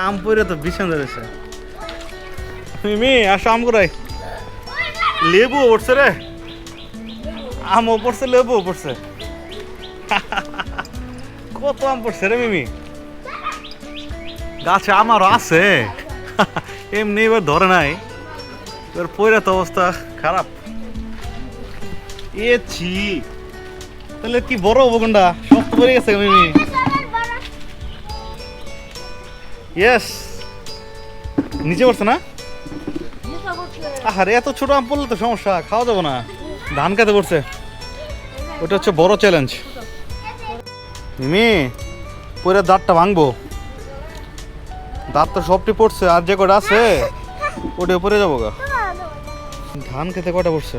আম পরে তো ভীষণ ধরেছে। মিমি আসো আম করাই। লেবু পড়ছে রে, আমও পড়ছে লেবুও পড়ছে। কত আম পড়ছে রে মিমি, গাছে আমারও আছে। এমনি এবার ধরে নাই, এবার পয়রা তো অবস্থা খারাপ। এছি তাহলে কি বড় হবো কোনটা, শক্ত পড়ে গেছে মিমি। ইয়েস, নিচে পড়ছে না? আরে এত ছোট আম পড়লে তো সমস্যা, খাওয়া যাবো না। ধান খেতে পড়ছে, ওটা হচ্ছে বড় চ্যালেঞ্জ। মিমি পরে দাঁতটা ভাঙবো, দাঁত তো সবটি পড়ছে, আর যে কটা আছে ওটা পরে যাবো গা। ধান খেতে কটা পড়ছে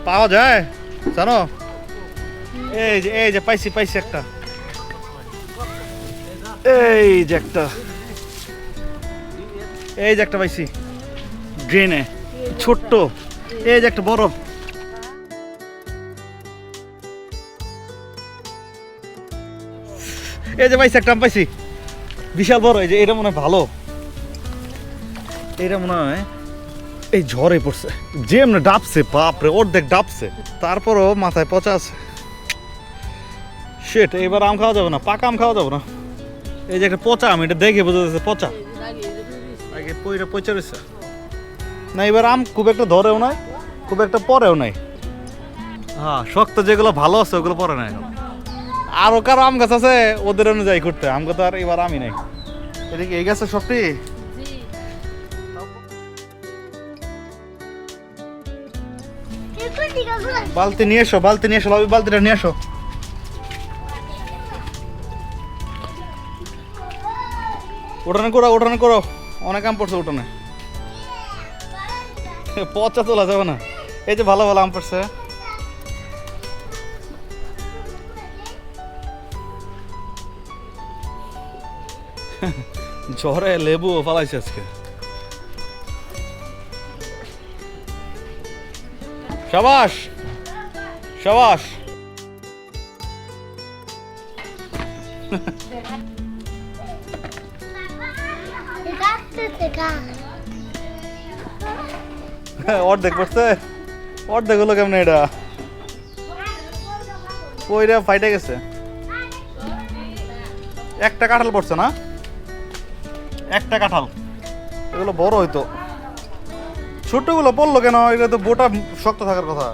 পাওয়া যায় জানো? এই যে পাইছি একটা, এই যে একটা পাইছি ড্রেনে, ছোট্ট। এই যে একটা বড়, এই যে পাইছি একটা আম পাইছি বিশাল বড়। এই যে এটা মনে হয় ভালো, এটা মনে হয় এই ঝড়ে পড়ছে, যে এমনি ডাবছে, বাপরে অর্ধেক ডাবছে, তারপরও মাথায় পচা আছে। সেট এবার আম খাওয়া যাবে না, পাকা আম খাওয়া যাবে না। এই যে একটা পচা আম, এটা দেখে বোঝা যাচ্ছে পচা, আগে পচা রয়েছে না। এবার আম খুব একটা ধরেও নাই, খুব একটা পরেও নাই। হ্যাঁ শক্ত যেগুলো ভালো আছে ওগুলো পরে নাই। আরো কারো আম গাছ আছে, ওদের অনুযায়ী করতে, আম গাছ আর এবার আমি নাই। এদিকে এই গাছে সবটি বালতি নিয়ে এসো, বালতিটা নিয়ে এসো। উঠানে করো, অনেক আম পড়ছে উঠানে, পচা তোলা যাবে না। এই যে ভালো আম পড়ছে। ঝড়ে লেবু ফালাইছে আজকে। শাবাশ শাবাশ। অর্ধেক পড়ছে, অর্ধেক হলো কেমন এটা, ওইটা ফাইটে গেছে। একটা কাঁঠাল পড়ছে না, একটা কাঁঠাল, এগুলো বড় হইতো, ছোটগুলো পড়লো কেন? এটা তো বোটা শক্ত থাকার কথা।